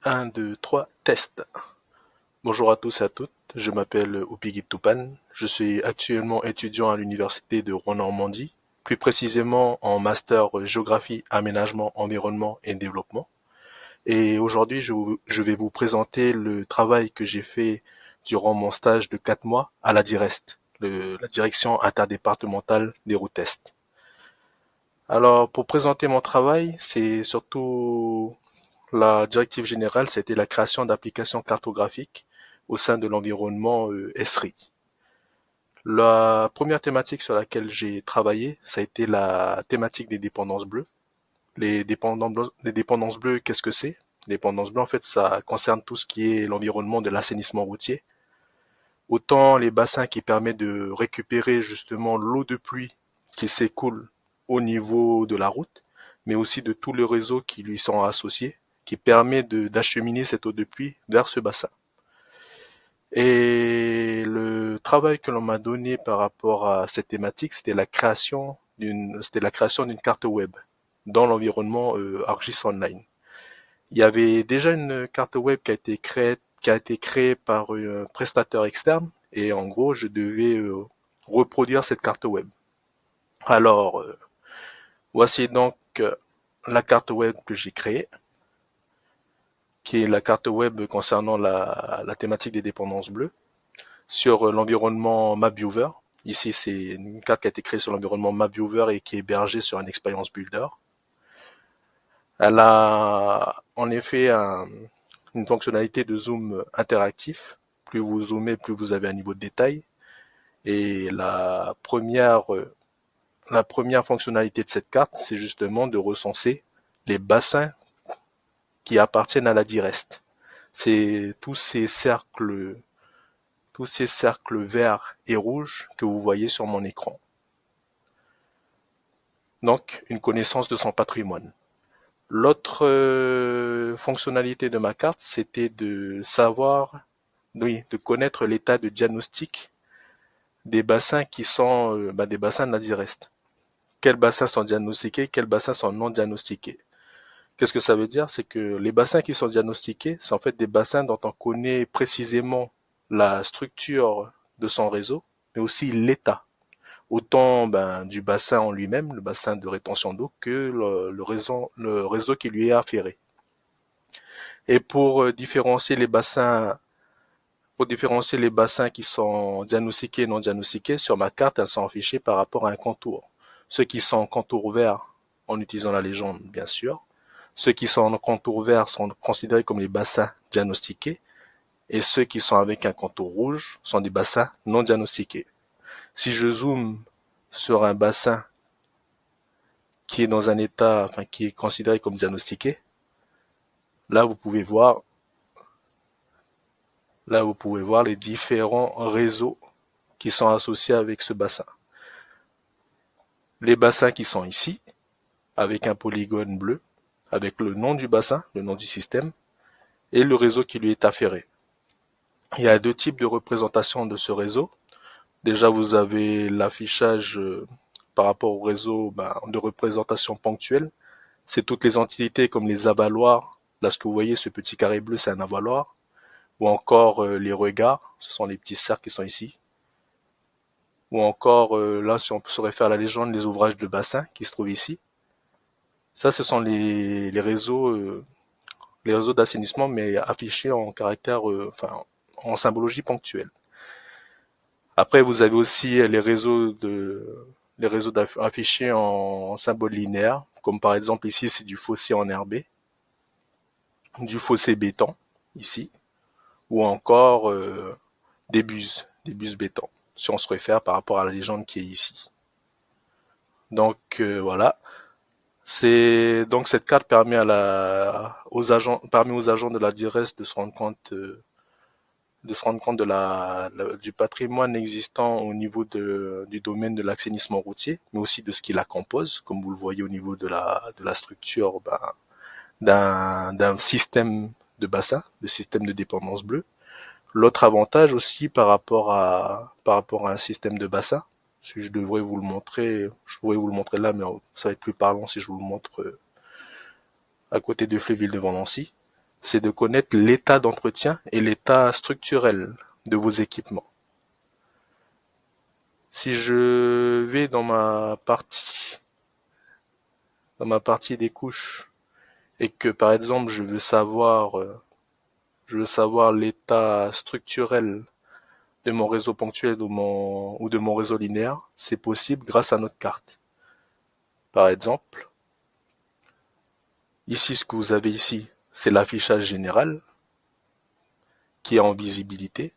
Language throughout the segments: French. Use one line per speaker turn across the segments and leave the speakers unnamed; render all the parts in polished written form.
Un, 2, 3, test. Bonjour à tous et à toutes, je m'appelle Upigit Tupan, je suis actuellement étudiant à l'université de Rouen-Normandie, plus précisément en master géographie, aménagement, environnement et développement. Et aujourd'hui, je vais vous présenter le travail que j'ai fait durant mon stage de 4 mois à la DIREST, la direction interdépartementale des routes Est. Alors, pour présenter mon travail, c'est surtout la directive générale, c'était la création d'applications cartographiques au sein de l'environnement Esri. La première thématique sur laquelle j'ai travaillé, ça a été la thématique des dépendances bleues. Les dépendances bleues, qu'est-ce que c'est? Les dépendances bleues, en fait, ça concerne tout ce qui est l'environnement de l'assainissement routier. Autant les bassins qui permettent de récupérer justement l'eau de pluie qui s'écoule au niveau de la route, mais aussi de tous les réseaux qui lui sont associés, qui permet d'acheminer cette eau de pluie vers ce bassin. Et le travail que l'on m'a donné par rapport à cette thématique, c'était la création d'une carte web dans l'environnement ArcGIS Online. Il y avait déjà une carte web qui a été créée par un prestataire externe, et en gros, je devais reproduire cette carte web. Alors, voici donc la carte web que j'ai créée, qui est la carte web concernant la thématique des dépendances bleues sur l'environnement MapViewer. Ici, c'est une carte qui a été créée sur l'environnement MapViewer et qui est hébergée sur un Experience Builder. Elle a en effet une fonctionnalité de zoom interactif. Plus vous zoomez, plus vous avez un niveau de détail. Et la première fonctionnalité de cette carte, c'est justement de recenser les bassins qui appartiennent à la DIREST. C'est tous ces cercles verts et rouges que vous voyez sur mon écran. Donc, une connaissance de son patrimoine. L'autre fonctionnalité de ma carte, c'était de savoir, oui, de connaître l'état de diagnostic des bassins qui sont des bassins de la DIREST. Quels bassins sont diagnostiqués, quels bassins sont non diagnostiqués. Qu'est-ce que ça veut dire? C'est que les bassins qui sont diagnostiqués, c'est en fait des bassins dont on connaît précisément la structure de son réseau, mais aussi l'état. Autant du bassin en lui-même, le bassin de rétention d'eau, que le réseau qui lui est afféré. Et pour différencier les bassins qui sont diagnostiqués et non diagnostiqués, sur ma carte, elles sont affichées par rapport à un contour. Ceux qui sont en contour vert, en utilisant la légende, bien sûr. Ceux qui sont en contour vert sont considérés comme les bassins diagnostiqués, et ceux qui sont avec un contour rouge sont des bassins non diagnostiqués. Si je zoome sur un bassin qui est dans un état, enfin qui est considéré comme diagnostiqué, là vous pouvez voir, là vous pouvez voir les différents réseaux qui sont associés avec ce bassin. Les bassins qui sont ici, avec un polygone bleu, avec le nom du bassin, le nom du système, et le réseau qui lui est afféré. Il y a deux types de représentation de ce réseau. Déjà, vous avez l'affichage par rapport au réseau de représentation ponctuelle. C'est toutes les entités comme les avaloirs. Là, ce que vous voyez, ce petit carré bleu, c'est un avaloir. Ou encore les regards, ce sont les petits cercles qui sont ici. Ou encore, là, si on se réfère à la légende, les ouvrages de bassin qui se trouvent ici. Ça, ce sont les réseaux d'assainissement, mais affichés en caractère, en symbologie ponctuelle. Après, vous avez aussi les réseaux affichés en symbole linéaire, comme par exemple ici, c'est du fossé enherbé, du fossé béton, ici, ou encore des buses béton, si on se réfère par rapport à la légende qui est ici. Donc voilà. Donc cette carte permet aux agents de la DIRES de se rendre compte du patrimoine existant au niveau du domaine de l'assainissement routier, mais aussi de ce qui la compose, comme vous le voyez au niveau de la structure d'un système de bassin, de système de dépendance bleue. L'autre avantage aussi par rapport à un système de bassin, si je devrais vous le montrer, je pourrais vous le montrer là, mais ça va être plus parlant si je vous le montre à côté de Fléville devant Nancy. c'est de connaître l'état d'entretien et l'état structurel de vos équipements. Si je vais dans ma partie des couches, et que par exemple je veux savoir l'état structurel de mon réseau ponctuel ou de mon réseau linéaire, c'est possible grâce à notre carte. Par exemple, ici ce que vous avez ici, c'est l'affichage général qui est en visibilité.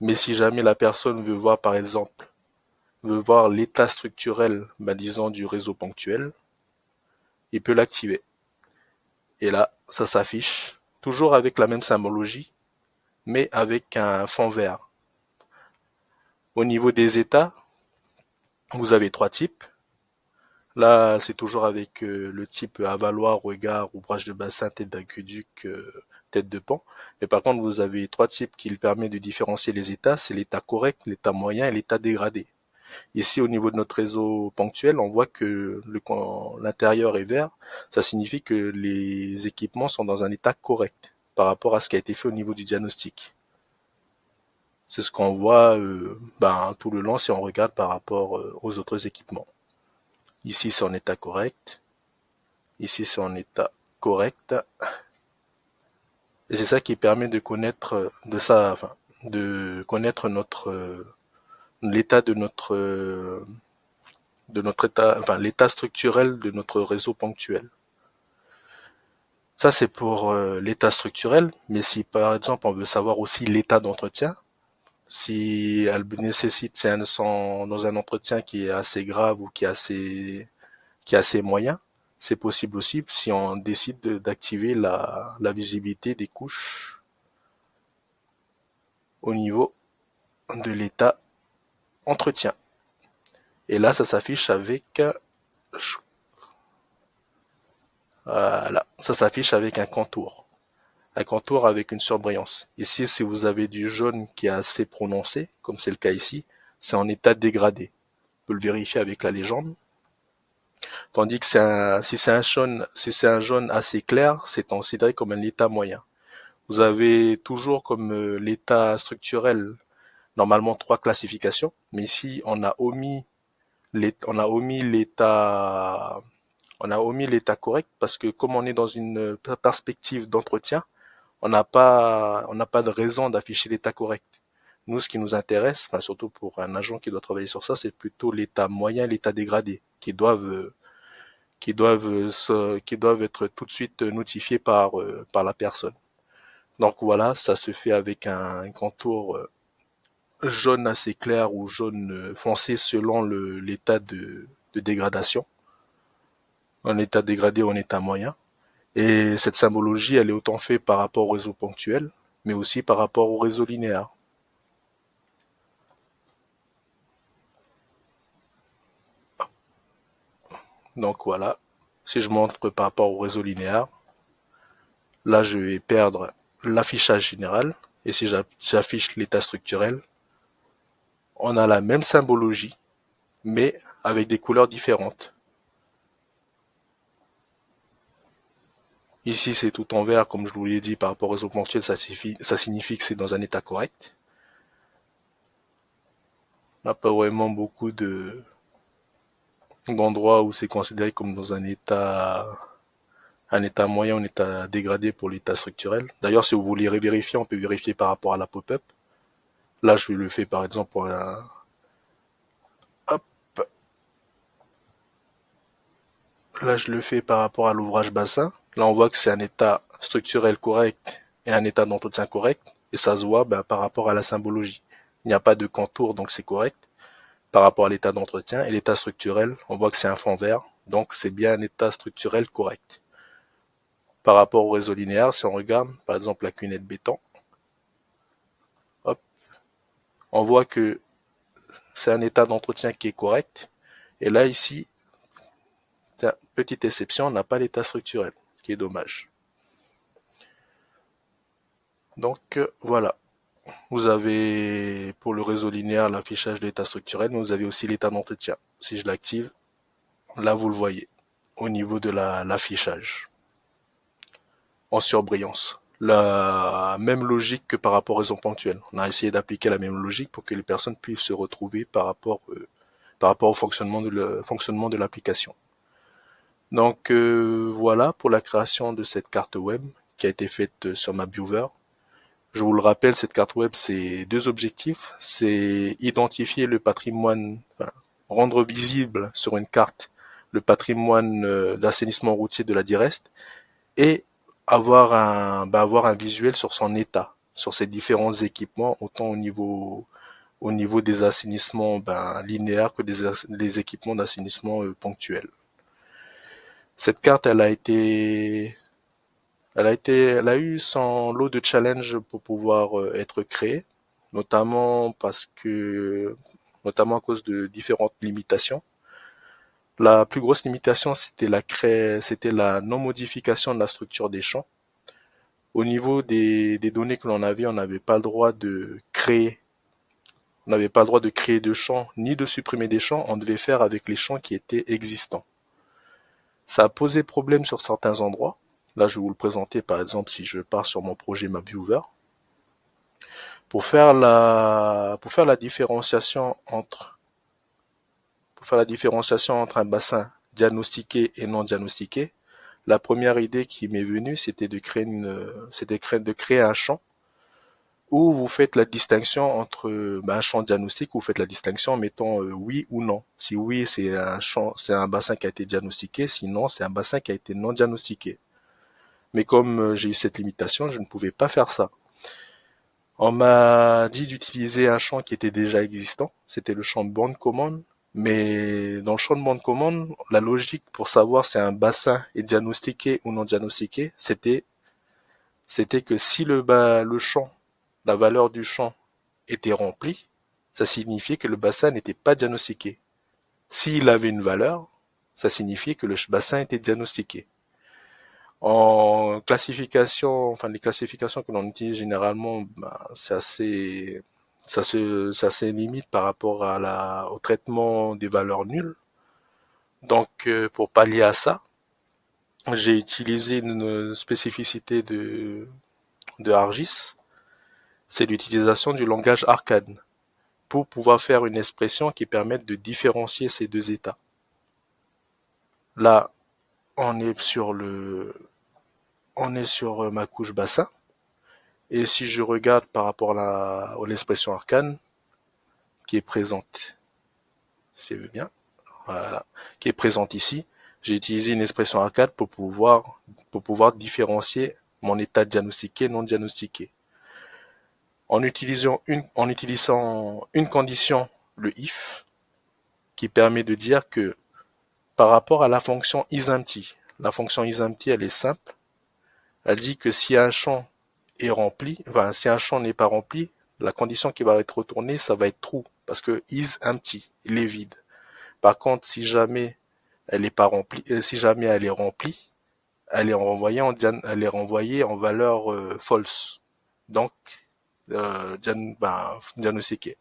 Mais si jamais la personne veut voir par exemple, veut voir l'état structurel, disons du réseau ponctuel, il peut l'activer. Et là, ça s'affiche, toujours avec la même symbologie, mais avec un fond vert. Au niveau des états, vous avez trois types. Là, c'est toujours avec le type avaloir, regard, ouvrage de bassin, tête d'aqueduc, tête de pont. Mais par contre, vous avez trois types qui permettent de différencier les états. C'est l'état correct, l'état moyen et l'état dégradé. Ici, au niveau de notre réseau ponctuel, on voit que quand l'intérieur est vert, ça signifie que les équipements sont dans un état correct par rapport à ce qui a été fait au niveau du diagnostic. C'est ce qu'on voit tout le long si on regarde par rapport aux autres équipements. Ici, c'est en état correct. Ici, c'est en état correct. Et c'est ça qui permet de connaître de connaître l'état de notre état, l'état structurel de notre réseau ponctuel. Ça, c'est pour l'état structurel, mais si par exemple on veut savoir aussi l'état d'entretien, si elle nécessite, dans un entretien qui est assez grave ou qui est assez moyen, c'est possible aussi si on décide d'activer la visibilité des couches au niveau de l'état entretien. Et là, ça s'affiche avec voilà, ça s'affiche avec un contour. Un contour avec une surbrillance. Ici, si vous avez du jaune qui est assez prononcé, comme c'est le cas ici, c'est en état dégradé. On peut le vérifier avec la légende. Tandis que si c'est un jaune assez clair, c'est considéré comme un état moyen. Vous avez toujours comme l'état structurel, normalement trois classifications, mais ici on a omis l'état correct parce que comme on est dans une perspective d'entretien, on n'a pas de raison d'afficher l'état correct. Nous, ce qui nous intéresse, surtout pour un agent qui doit travailler sur ça, c'est plutôt l'état moyen, l'état dégradé, qui doivent être tout de suite notifiés par la personne. Donc voilà, ça se fait avec un contour jaune assez clair ou jaune foncé selon l'état de dégradation, en état dégradé ou en état moyen. Et cette symbologie, elle est autant faite par rapport au réseau ponctuel, mais aussi par rapport au réseau linéaire. Donc voilà, si je montre par rapport au réseau linéaire, là je vais perdre l'affichage général, et si j'affiche l'état structurel, on a la même symbologie, mais avec des couleurs différentes. Ici, c'est tout en vert, comme je vous l'ai dit, par rapport au réseau ponctuel, ça signifie que c'est dans un état correct. On n'a pas vraiment beaucoup d'endroits où c'est considéré comme dans un état moyen, un état dégradé pour l'état structurel. D'ailleurs, si vous voulez vérifier, on peut vérifier par rapport à la pop-up. Là, je le fais par exemple pour hop. Là, je le fais par rapport à l'ouvrage bassin. Là, on voit que c'est un état structurel correct et un état d'entretien correct. Et ça se voit par rapport à la symbologie. Il n'y a pas de contour, donc c'est correct. Par rapport à l'état d'entretien et l'état structurel, on voit que c'est un fond vert. Donc, c'est bien un état structurel correct. Par rapport au réseau linéaire, si on regarde, par exemple, la cunette béton, hop, on voit que c'est un état d'entretien qui est correct. Et là, ici, petite exception, on n'a pas l'état structurel, ce qui est dommage. Donc, voilà. Vous avez, pour le réseau linéaire, l'affichage de l'état structurel, mais vous avez aussi l'état d'entretien. Si je l'active, là, vous le voyez, au niveau de l'affichage, en surbrillance. la même logique que par rapport aux raisons ponctuelles. On a essayé d'appliquer la même logique pour que les personnes puissent se retrouver par rapport au fonctionnement de l'application. Donc voilà pour la création de cette carte web qui a été faite sur MapViewer. Je vous le rappelle, cette carte web, c'est deux objectifs. C'est identifier le patrimoine, enfin, rendre visible sur une carte le patrimoine d'assainissement routier de la DIREST et avoir un visuel sur son état, sur ses différents équipements, autant au niveau des assainissements linéaires que des équipements d'assainissement ponctuels. Cette carte, elle a eu son lot de challenges pour pouvoir être créée, notamment notamment à cause de différentes limitations. La plus grosse limitation, c'était la non-modification de la structure des champs. Au niveau des données que l'on avait, on n'avait pas le droit de créer, on n'avait pas le droit de créer de champs ni de supprimer des champs. On devait faire avec les champs qui étaient existants. Ça a posé problème sur certains endroits. Là, je vais vous le présenter, par exemple, si je pars sur mon projet MapViewer. Pour faire la différenciation entre un bassin diagnostiqué et non diagnostiqué, la première idée qui m'est venue, c'était de créer un champ où vous faites la distinction entre un champ diagnostique, où vous faites la distinction en mettant oui ou non. Si oui, c'est un bassin qui a été diagnostiqué, sinon c'est un bassin qui a été non diagnostiqué. Mais comme j'ai eu cette limitation, je ne pouvais pas faire ça. On m'a dit d'utiliser un champ qui était déjà existant, c'était le champ bande commande, mais dans le champ de bande commande, la logique pour savoir si un bassin est diagnostiqué ou non diagnostiqué, c'était que si le champ, la valeur du champ était remplie, ça signifiait que le bassin n'était pas diagnostiqué. S'il avait une valeur, ça signifiait que le bassin était diagnostiqué. En classification, enfin les classifications que l'on utilise généralement, c'est assez limite par rapport au traitement des valeurs nulles. Donc pour pallier à ça, j'ai utilisé une spécificité de ArcGIS, c'est l'utilisation du langage arcade pour pouvoir faire une expression qui permette de différencier ces deux états. Là, on est sur ma couche bassin. Et si je regarde par rapport à l'expression arcane qui est présente, si vous bien, voilà, qui est présente ici, j'ai utilisé une expression arcade pour pouvoir différencier mon état diagnostiqué et non diagnostiqué. En utilisant une condition, le if, qui permet de dire que par rapport à la fonction isempty, la fonction isempty, elle est simple. Elle dit que si un champ est rempli, enfin, si un champ n'est pas rempli, la condition qui va être retournée, ça va être true, parce que is empty, il est vide. Par contre, si jamais elle n'est pas remplie, si jamais elle est remplie, elle est renvoyée en valeur false. Donc, diagnostiquée.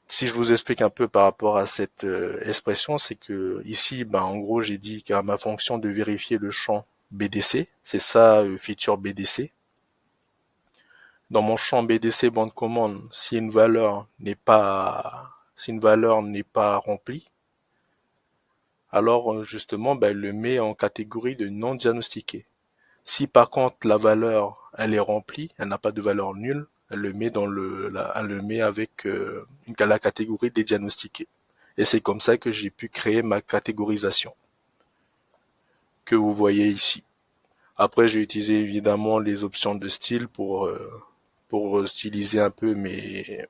Si je vous explique un peu par rapport à cette expression, c'est que ici, en gros, j'ai dit qu'à ma fonction de vérifier le champ BDC, c'est ça, feature BDC. Dans mon champ BDC bande commande, si une valeur n'est pas remplie, alors justement, elle le met en catégorie de non diagnostiqué. Si par contre la valeur, elle est remplie, elle n'a pas de valeur nulle, elle le met elle le met avec la catégorie des diagnostiqués. Et c'est comme ça que j'ai pu créer ma catégorisation que vous voyez ici. Après, j'ai utilisé évidemment les options de style pour styliser un peu mes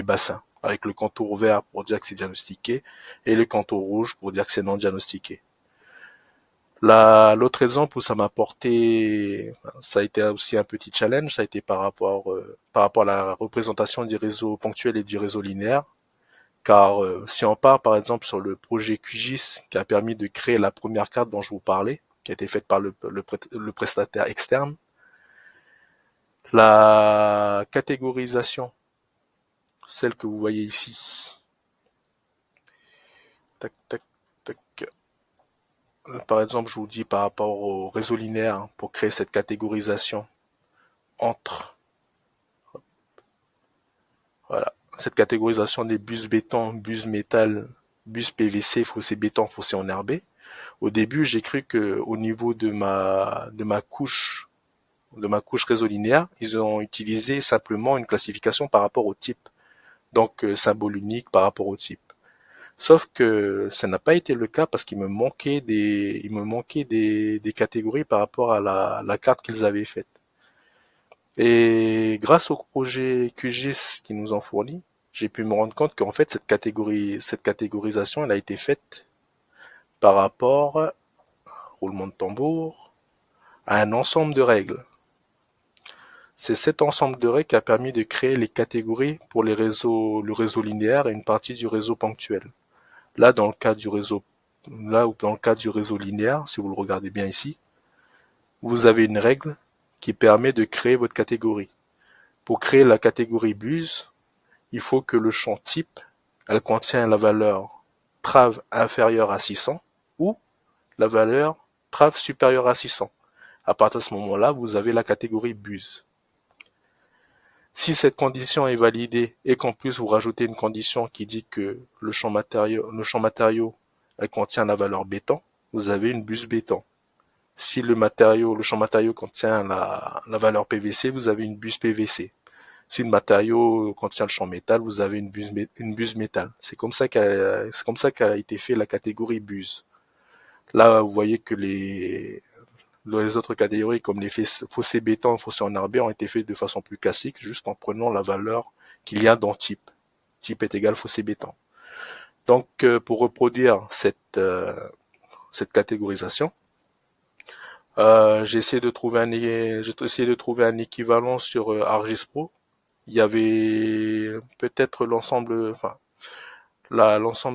bassins, avec le contour vert pour dire que c'est diagnostiqué et le contour rouge pour dire que c'est non diagnostiqué. L'autre exemple où ça a été aussi un petit challenge, ça a été par rapport à la représentation du réseau ponctuel et du réseau linéaire. Car si on part par exemple sur le projet QGIS qui a permis de créer la première carte dont je vous parlais, qui a été faite par le prestataire externe, la catégorisation, celle que vous voyez ici, tac, tac, tac, par exemple, je vous dis par rapport au réseau linéaire, pour créer cette catégorisation entre, voilà, cette catégorisation des bus béton, bus métal, bus PVC, fossé béton, fossé enherbé. Au début, j'ai cru que au niveau de ma couche réseau linéaire, ils ont utilisé simplement une classification par rapport au type, donc symbole unique par rapport au type. Sauf que ça n'a pas été le cas parce il me manquait des catégories par rapport à la carte qu'ils avaient faite. Et grâce au projet QGIS qu'ils nous ont fourni, j'ai pu me rendre compte qu'en fait cette catégorisation, elle a été faite par rapport, roulement de tambour, à un ensemble de règles. C'est cet ensemble de règles qui a permis de créer les catégories pour le réseau linéaire et une partie du réseau ponctuel. Là, dans le cas du réseau, là, dans le cas du réseau linéaire, si vous le regardez bien ici, vous avez une règle qui permet de créer votre catégorie. Pour créer la catégorie buse, il faut que le champ type, elle contient la valeur trave inférieure à 600 ou la valeur trave supérieure à 600. À partir de ce moment-là, vous avez la catégorie buse. Si cette condition est validée et qu'en plus vous rajoutez une condition qui dit que le champ matériau elle contient la valeur béton, vous avez une buse béton. Si le champ matériau contient la valeur PVC, vous avez une buse PVC. Si le matériau contient le champ métal, vous avez une buse métal. C'est comme ça qu'a été fait la catégorie buse. Là, vous voyez que les autres catégories, comme les fossés béton, fossés enherbés, ont été faits de façon plus classique, juste en prenant la valeur qu'il y a dans type. Type est égal fossé béton. Donc, pour reproduire cette catégorisation, j'ai essayé de trouver un équivalent sur ArcGIS-Pro. Il y avait peut-être l'ensemble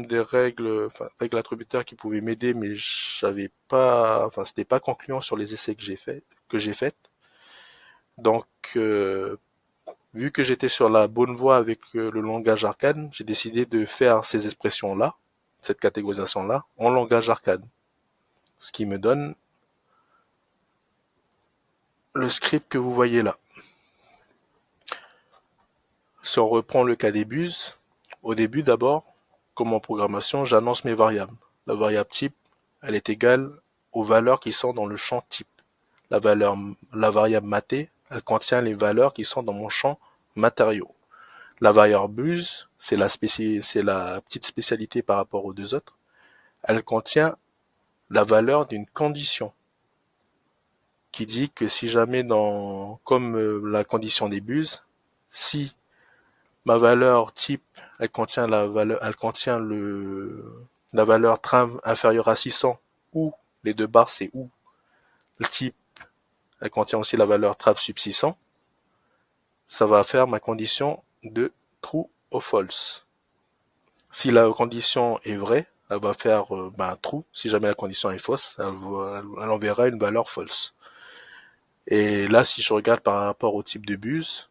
des règles, enfin, règles attributaires qui pouvaient m'aider, mais j'avais pas, enfin, c'était pas concluant sur les essais que j'ai fait. Donc, vu que j'étais sur la bonne voie avec le langage arcade, j'ai décidé de faire ces expressions-là, cette catégorisation-là, en langage arcade. Ce qui me donne le script que vous voyez là. Si on reprend le cas des buses, au début d'abord, comme en programmation, j'annonce mes variables. La variable type, elle est égale aux valeurs qui sont dans le champ type. La variable maté, elle contient les valeurs qui sont dans mon champ matériaux. La variable buse, c'est la petite spécialité par rapport aux deux autres. Elle contient la valeur d'une condition qui dit que si jamais comme la condition des buses, si ma valeur type, elle contient la valeur trave inférieure à 600 ou les deux barres c'est ou. Le type, elle contient aussi la valeur trave sub 600. Ça va faire ma condition de true ou false. Si la condition est vraie, elle va faire true. Si jamais la condition est fausse, elle enverra une valeur false. Et là, si je regarde par rapport au type de buse,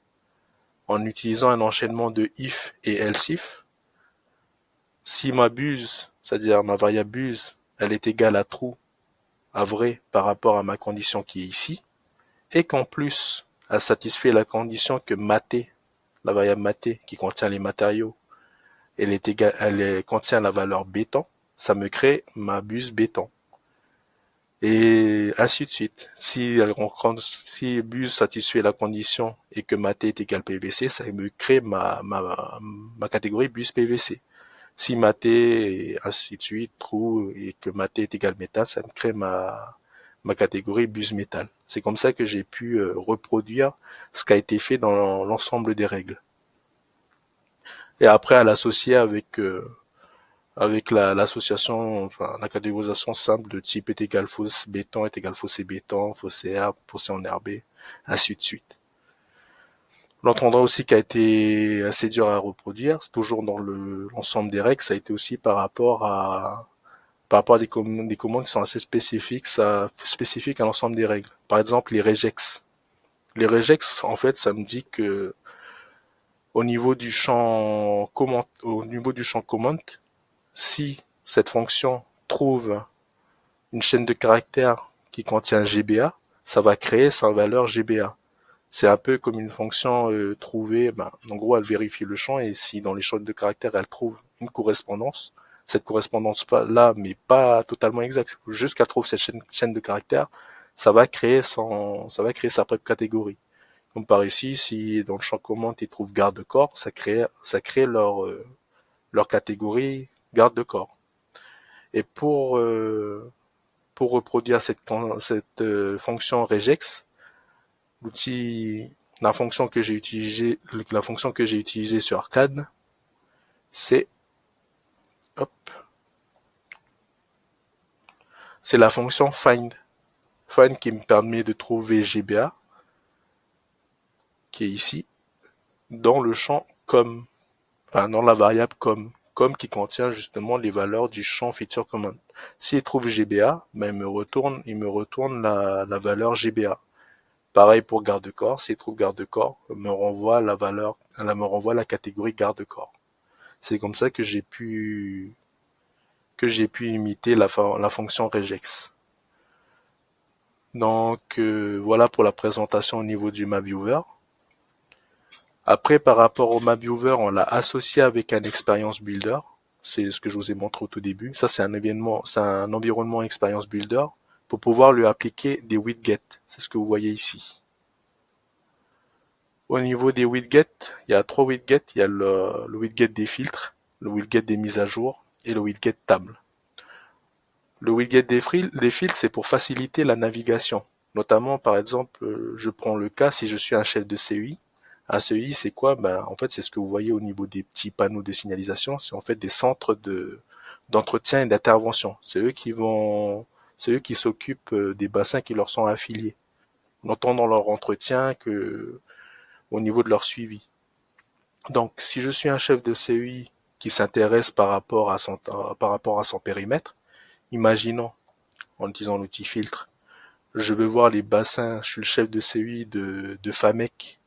en utilisant un enchaînement de if et else if, si ma buse, c'est-à-dire ma variable buse, elle est égale à true, à vrai par rapport à ma condition qui est ici, et qu'en plus, elle satisfait la condition que maté, la variable maté qui contient les matériaux, contient la valeur béton, ça me crée ma buse béton. Et ainsi de suite. Si buse satisfait la condition et que maté est égal PVC, ça me crée ma catégorie buse PVC. Si maté et ainsi de suite, true et que maté est égal métal, ça me crée ma catégorie buse métal. C'est comme ça que j'ai pu reproduire ce qui a été fait dans l'ensemble des règles. Et après à l'associer avec l'association, enfin la catégorisation simple de type est égal fosse béton est égal fossé béton, fossé herbe, fossé enherbé, ainsi de suite. L'autre endroit aussi qui a été assez dur à reproduire, c'est toujours dans l'ensemble des règles, ça a été aussi par rapport à des commandes qui sont assez spécifiques à l'ensemble des règles. Par exemple, les regex. Les regex, en fait, ça me dit que au niveau du champ command, si cette fonction trouve une chaîne de caractères qui contient GBA, ça va créer sa valeur GBA. C'est un peu comme une fonction trouvée, en gros elle vérifie le champ et si dans les chaînes de caractères elle trouve une correspondance, cette correspondance là mais pas totalement exacte, juste qu'elle trouve cette chaîne de caractères, ça va créer sa propre catégorie. Comme par ici, si dans le champ commande ils trouvent garde-corps, ça crée leur catégorie garde-corps. Et pour reproduire cette fonction regex, l'outil, la fonction que j'ai utilisée sur Arcade, c'est, hop, c'est la fonction find. Find qui me permet de trouver GBA, qui est ici, dans le champ com, enfin, dans la variable com qui contient justement les valeurs du champ feature command. S'il trouve GBA, il me retourne la valeur GBA. Pareil pour garde-corps, s'il trouve garde-corps, me renvoie la valeur, elle me renvoie la catégorie garde-corps. C'est comme ça que j'ai pu imiter la fonction regex. Donc voilà pour la présentation au niveau du MapViewer. Après, par rapport au MapViewer, on l'a associé avec un Experience Builder. C'est ce que je vous ai montré au tout début. Ça, c'est un environnement Experience Builder pour pouvoir lui appliquer des widgets. C'est ce que vous voyez ici. Au niveau des widgets, il y a 3 widgets. Il y a le widget des filtres, le widget des mises à jour et le widget table. Le widget des filtres, c'est pour faciliter la navigation. Notamment, par exemple, je prends le cas si je suis un chef de CEI. Un CEI, c'est quoi? En fait, c'est ce que vous voyez au niveau des petits panneaux de signalisation. C'est en fait des centres d'entretien et d'intervention. C'est eux qui s'occupent des bassins qui leur sont affiliés. Notamment dans leur entretien que au niveau de leur suivi. Donc, si je suis un chef de CEI qui s'intéresse par rapport à son périmètre, imaginons, en utilisant l'outil filtre, je veux voir les bassins, je suis le chef de CEI de Famec,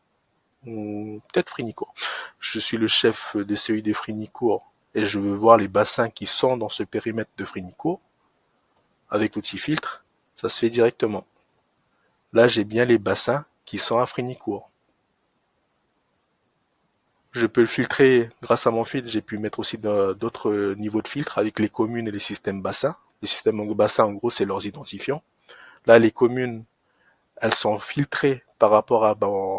ou peut-être Frinicourt. Je suis le chef de CEI de Frinicourt et je veux voir les bassins qui sont dans ce périmètre de Frinicourt. Avec l'outil filtre, ça se fait directement. Là, j'ai bien les bassins qui sont à Frinicourt. Je peux le filtrer grâce à mon filtre. J'ai pu mettre aussi d'autres niveaux de filtre avec les communes et les systèmes bassins. Les systèmes bassins, en gros, c'est leurs identifiants. Là, les communes, elles sont filtrées par rapport à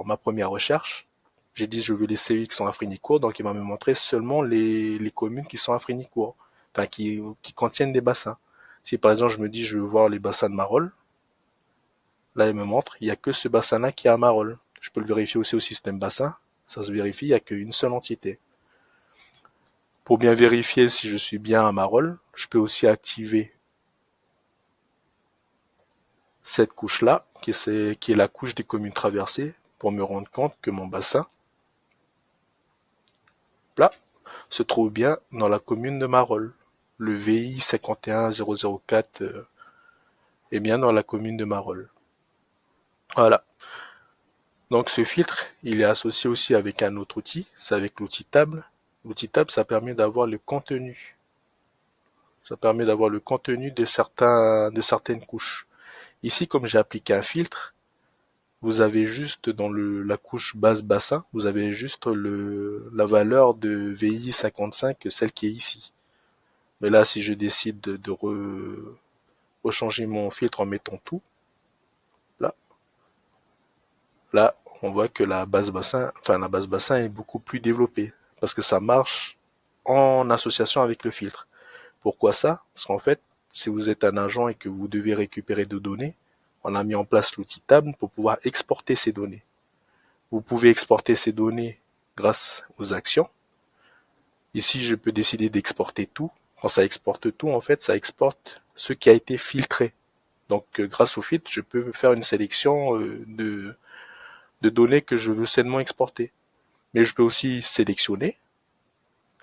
ma première recherche. J'ai dit je veux les CEI qui sont à Frinicourt, donc il va me montrer seulement les communes qui sont à Frinicourt, enfin qui contiennent des bassins. Si par exemple je me dis je veux voir les bassins de Marolles, là il me montre il n'y a que ce bassin-là qui est à Marolles. Je peux le vérifier aussi au système bassin, ça se vérifie, il n'y a qu'une seule entité. Pour bien vérifier si je suis bien à Marolles, je peux aussi activer cette couche-là, qui est la couche des communes traversées, pour me rendre compte que mon bassin, là, se trouve bien dans la commune de Marolles. Le VI 51004 est bien dans la commune de Marolles. Voilà. Donc ce filtre, il est associé aussi avec un autre outil, c'est avec l'outil table. L'outil table, ça permet d'avoir le contenu. Ça permet d'avoir le contenu de certaines couches. Ici, comme j'ai appliqué un filtre, vous avez juste dans la couche base bassin, vous avez juste la valeur de VI 55, celle qui est ici. Mais là, si je décide de rechanger mon filtre en mettant tout, là, on voit que la base bassin est beaucoup plus développée parce que ça marche en association avec le filtre. Pourquoi ça? Parce qu'en fait, si vous êtes un agent et que vous devez récupérer des données, on a mis en place l'outil table pour pouvoir exporter ces données. Vous pouvez exporter ces données grâce aux actions. Ici, je peux décider d'exporter tout. Quand ça exporte tout, en fait, ça exporte ce qui a été filtré. Donc, grâce au filtre, je peux faire une sélection de données que je veux sainement exporter. Mais je peux aussi sélectionner,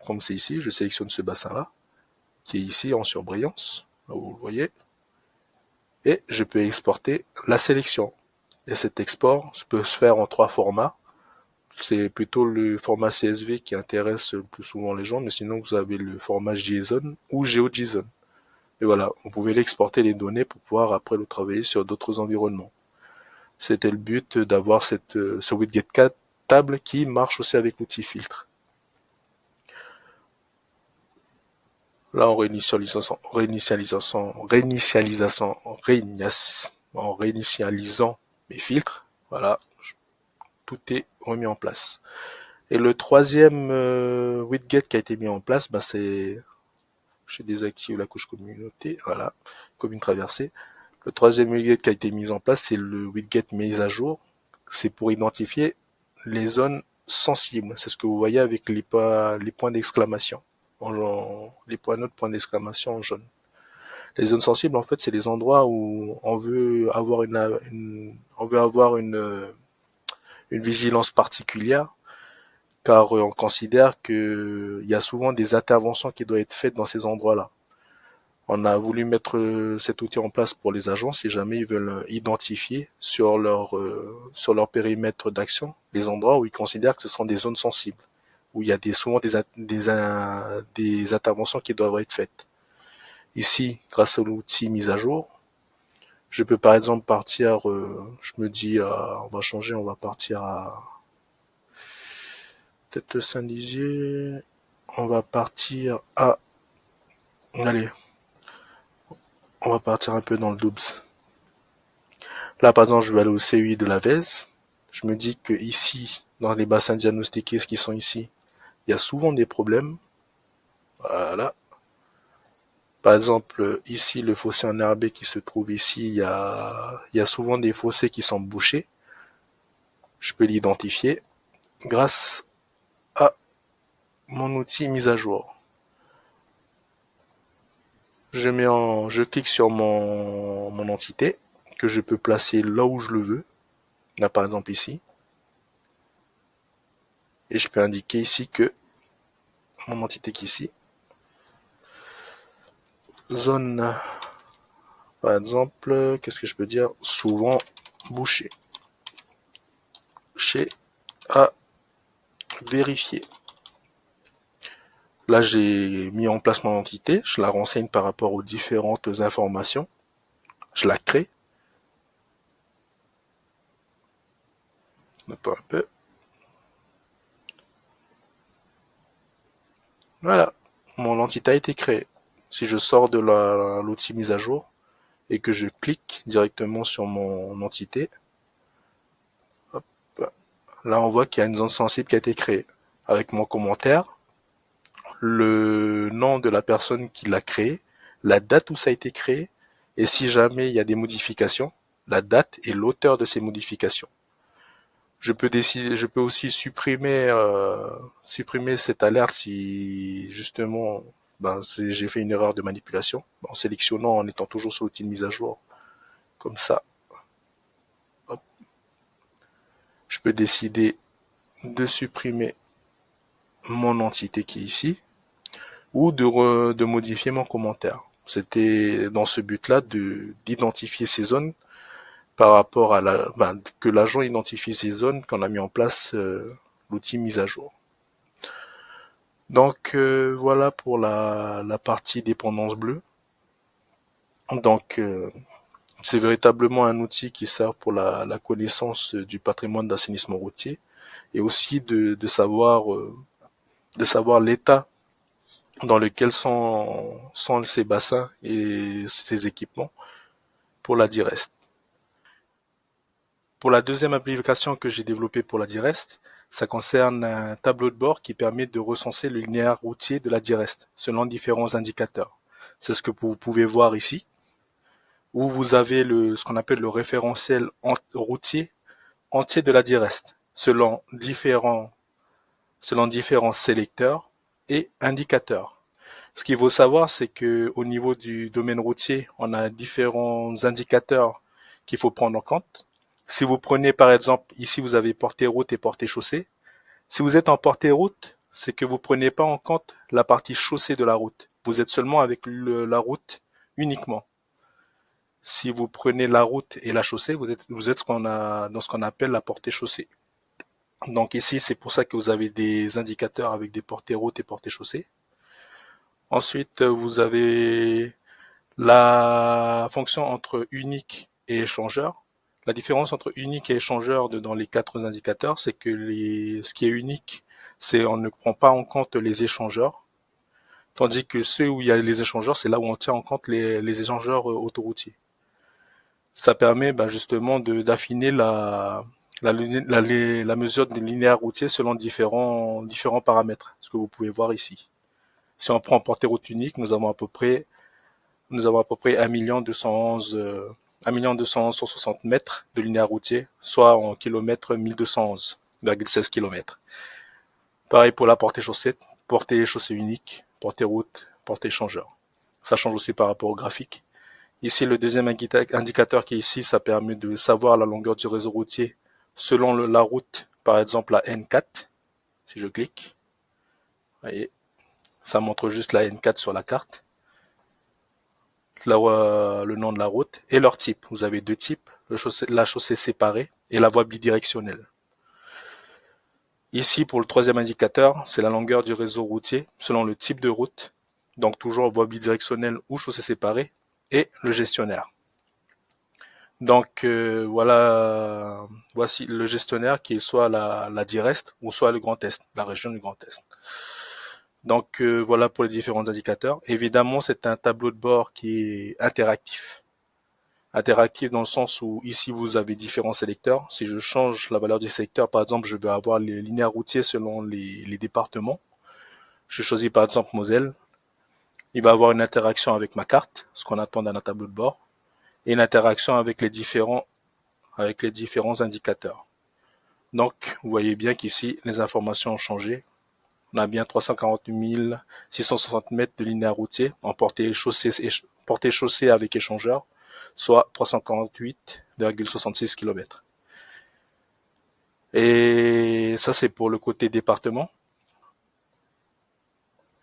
comme c'est ici, je sélectionne ce bassin-là, qui est ici en surbrillance, là où vous le voyez, et je peux exporter la sélection. Et cet export peut se faire en 3 formats. C'est plutôt le format CSV qui intéresse le plus souvent les gens, mais sinon vous avez le format JSON ou GeoJSON. Et voilà, on pouvait l'exporter les données pour pouvoir après le travailler sur d'autres environnements. C'était le but d'avoir ce widget table qui marche aussi avec l'outil filtre. Là, en réinitialisant mes filtres, voilà, tout est remis en place. Et le troisième widget qui a été mis en place, c'est, je désactive la couche communauté, voilà, commune traversée. Le troisième widget qui a été mis en place, c'est le widget mise à jour. C'est pour identifier les zones sensibles. C'est ce que vous voyez avec les points d'exclamation. Les points notes, points d'exclamation en jaune. Les zones sensibles, en fait, c'est les endroits où on veut avoir une vigilance particulière, car on considère qu'il y a souvent des interventions qui doivent être faites dans ces endroits-là. On a voulu mettre cet outil en place pour les agents si jamais ils veulent identifier sur leur périmètre d'action les endroits où ils considèrent que ce sont des zones sensibles, où il y a souvent des interventions qui doivent être faites. Ici, grâce à l'outil mise à jour, je peux par exemple partir, je me dis, on va changer, on va partir à peut-être Saint-Dizier, on va partir à, allez, on va partir un peu dans le Doubs. Là, par exemple, je vais aller au CUI de la Vèze. Je me dis que ici, dans les bassins diagnostiqués, ce qui sont ici, il y a souvent des problèmes. Voilà. Par exemple, ici, le fossé enherbé qui se trouve ici, il y a souvent des fossés qui sont bouchés. Je peux l'identifier grâce à mon outil mise à jour. Je clique sur mon entité que je peux placer là où je le veux. Là, par exemple, ici. Et je peux indiquer ici que mon entité qui est ici. Zone, par exemple, qu'est-ce que je peux dire? Souvent bouché. Chez à vérifier. Là, j'ai mis en place mon entité. Je la renseigne par rapport aux différentes informations. Je la crée. Attends un peu. Voilà. Mon entité a été créée. Si je sors de l'outil mise à jour et que je clique directement sur mon entité, hop, là on voit qu'il y a une zone sensible qui a été créée. Avec mon commentaire, le nom de la personne qui l'a créé, la date où ça a été créé, et si jamais il y a des modifications, la date et l'auteur de ces modifications. Je peux aussi supprimer cette alerte si justement j'ai fait une erreur de manipulation en sélectionnant en étant toujours sur l'outil de mise à jour. Comme ça, hop. Je peux décider de supprimer mon entité qui est ici ou de modifier mon commentaire. C'était dans ce but-là d'identifier ces zones par rapport à que l'agent identifie ces zones qu'on a mis en place l'outil mise à jour. Donc voilà pour la partie dépendance bleue. Donc c'est véritablement un outil qui sert pour la connaissance du patrimoine d'assainissement routier et aussi de savoir l'état dans lequel sont ces bassins et ces équipements pour la DIREST. Pour la deuxième application que j'ai développée pour la DIREST, ça concerne un tableau de bord qui permet de recenser le linéaire routier de la DIREST selon différents indicateurs. C'est ce que vous pouvez voir ici, où vous avez ce qu'on appelle le référentiel routier entier de la DIREST selon différents sélecteurs et indicateurs. Ce qu'il faut savoir, c'est que au niveau du domaine routier, on a différents indicateurs qu'il faut prendre en compte. Si vous prenez par exemple, ici vous avez portée route et portée chaussée. Si vous êtes en portée route, c'est que vous prenez pas en compte la partie chaussée de la route. Vous êtes seulement avec la route uniquement. Si vous prenez la route et la chaussée, vous êtes dans ce qu'on appelle la portée chaussée. Donc ici, c'est pour ça que vous avez des indicateurs avec des portées route et portées chaussée. Ensuite, vous avez La fonction entre unique et échangeur. La différence entre unique et échangeur dans les quatre indicateurs, c'est que ce qui est unique, c'est on ne prend pas en compte les échangeurs, tandis que ceux où il y a les échangeurs, c'est là où on tient en compte les échangeurs autoroutiers. Ça permet justement d'affiner la mesure des linéaires routiers selon différents paramètres, ce que vous pouvez voir ici. Si on prend portée route unique, nous avons à peu près 1 211 mètres de linéaire routier, soit en kilomètres 1211,16 km. Pareil pour la portée chaussée unique, portée route, portée échangeur. Ça change aussi par rapport au graphique. Ici, le deuxième indicateur qui est ici, ça permet de savoir la longueur du réseau routier selon la route, par exemple la N4. Si je clique, vous voyez, ça montre juste la N4 sur la carte. Le nom de la route et leur type. Vous avez deux types, la chaussée séparée et la voie bidirectionnelle. Ici, pour le troisième indicateur, c'est la longueur du réseau routier selon le type de route, donc toujours voie bidirectionnelle ou chaussée séparée, et le gestionnaire. Donc voici le gestionnaire qui est soit la Direst ou soit le Grand Est, la région du Grand Est. Donc voilà pour les différents indicateurs. Évidemment, c'est un tableau de bord qui est interactif. Interactif dans le sens où ici vous avez différents sélecteurs. Si je change la valeur du sélecteur, par exemple, je vais avoir les linéaires routiers selon les départements. Je choisis par exemple Moselle. Il va avoir une interaction avec ma carte, ce qu'on attend d'un tableau de bord, et une interaction avec les différents indicateurs. Donc, vous voyez bien qu'ici, les informations ont changé. On a bien 348 660 mètres de linéaire routier en portée chaussée avec échangeur, soit 348,66 km. Et ça, c'est pour le côté département.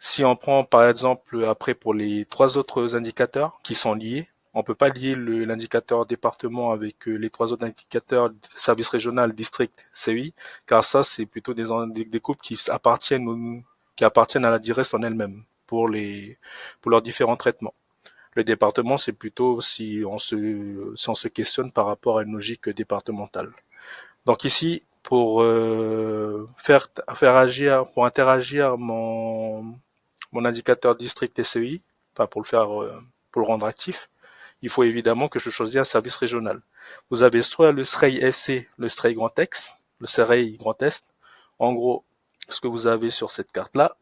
Si on prend par exemple après pour les trois autres indicateurs qui sont liés, on peut pas lier l'indicateur département avec les trois autres indicateurs service régional, district, CI, car ça c'est plutôt des coupes qui appartiennent à la DIREST en elle-même pour leurs différents traitements. Le département, c'est plutôt si on se questionne par rapport à une logique départementale. Donc ici, pour interagir mon indicateur district SEI, enfin pour le rendre actif, il faut évidemment que je choisisse un service régional. Vous avez soit le SREI FC, le SREI Grand Est, le SREI Grand Est. En gros, ce que vous avez sur cette carte-là,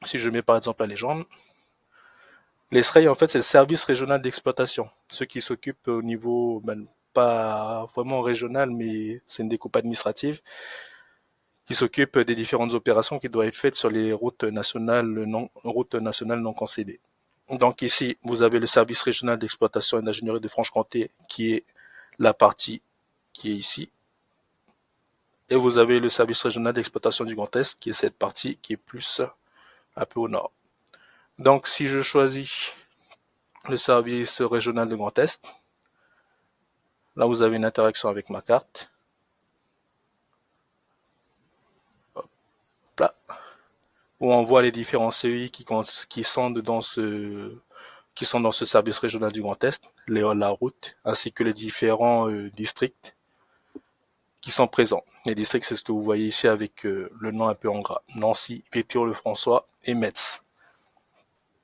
si je mets par exemple la légende, les SREI, en fait, c'est le service régional d'exploitation. Ceux qui s'occupent au niveau, pas vraiment régional, mais c'est une découpe administrative, qui s'occupe des différentes opérations qui doivent être faites sur les routes nationales non concédées. Donc ici, vous avez le service régional d'exploitation et d'ingénierie de Franche-Comté, qui est la partie qui est ici. Et vous avez le service régional d'exploitation du Grand Est, qui est cette partie qui est plus un peu au nord. Donc si je choisis le service régional de Grand Est, là vous avez une interaction avec ma carte. Hop là. Où on voit les différents CEI qui sont dans ce service régional du Grand Est, la route, ainsi que les différents districts qui sont présents. Les districts, c'est ce que vous voyez ici avec le nom un peu en gras. Nancy, Pétion-le-François et Metz.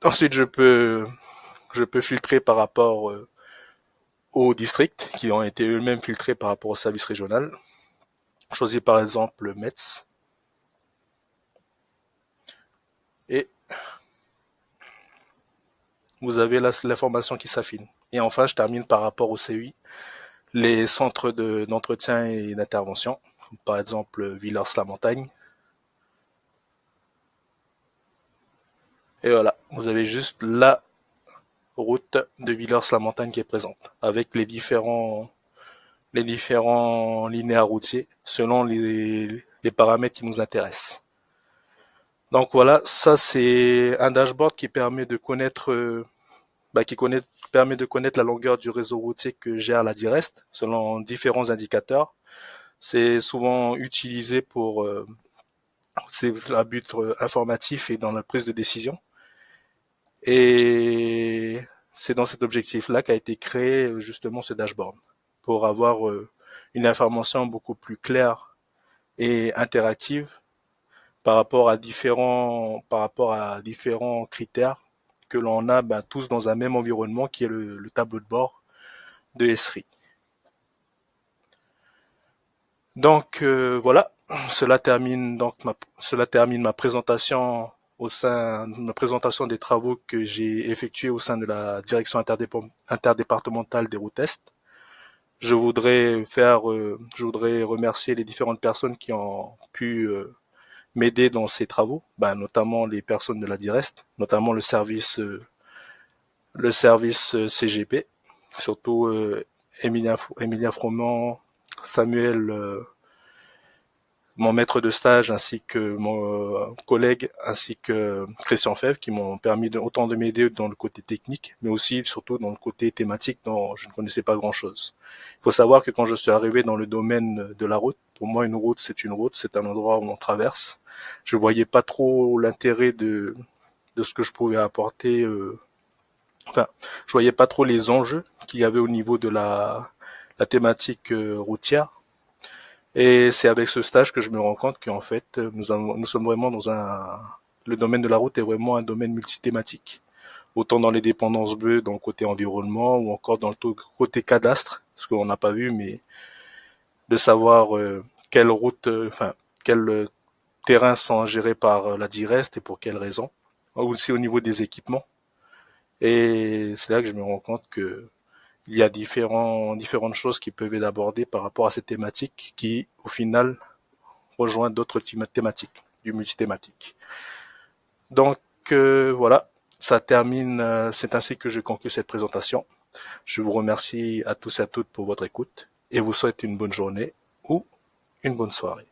Ensuite, je peux filtrer par rapport aux districts qui ont été eux-mêmes filtrés par rapport au service régional. Choisis par exemple Metz. Et vous avez l'information qui s'affine. Et enfin, je termine par rapport au CEI, les centres d'entretien et d'intervention, par exemple Villers-la-Montagne. Et voilà, vous avez juste la route de Villers-la-Montagne qui est présente, avec les différents linéaires routiers selon les paramètres qui nous intéressent. Donc voilà, ça c'est un dashboard qui permet de connaître la longueur du réseau routier que gère la DIREST selon différents indicateurs. C'est souvent utilisé c'est un but informatif et dans la prise de décision. Et c'est dans cet objectif-là qu'a été créé justement ce dashboard, pour avoir une information beaucoup plus claire et interactive par rapport à différents critères que l'on a tous dans un même environnement qui est le tableau de bord de Esri. Donc voilà, cela termine ma présentation ma présentation des travaux que j'ai effectués au sein de la direction interdépartementale des routes Est. Je voudrais remercier les différentes personnes qui ont pu m'aider dans ces travaux, notamment les personnes de la DIREST, notamment le service CGP, surtout Emilia Froment, Samuel, mon maître de stage, ainsi que mon collègue, ainsi que Christian Fèvre, qui m'ont permis autant de m'aider dans le côté technique, mais aussi surtout dans le côté thématique dont je ne connaissais pas grand-chose. Il faut savoir que quand je suis arrivé dans le domaine de la route, pour moi une route, c'est un endroit où on traverse. Je voyais pas trop l'intérêt de ce que je pouvais apporter. Je voyais pas trop les enjeux qu'il y avait au niveau de la thématique routière. Et c'est avec ce stage que je me rends compte qu'en fait, nous sommes vraiment le domaine de la route est vraiment un domaine multithématique. Autant dans les dépendances bleues, dans le côté environnement, ou encore dans le côté cadastre, ce qu'on n'a pas vu, mais de savoir quelles routes, quels terrains sont gérés par la DIREST et pour quelles raisons. Aussi au niveau des équipements. Et c'est là que je me rends compte que il y a différentes choses qui peuvent être abordées par rapport à cette thématique qui, au final, rejoint d'autres thématiques, du multithématique. Donc voilà, c'est ainsi que je conclue cette présentation. Je vous remercie à tous et à toutes pour votre écoute et vous souhaite une bonne journée ou une bonne soirée.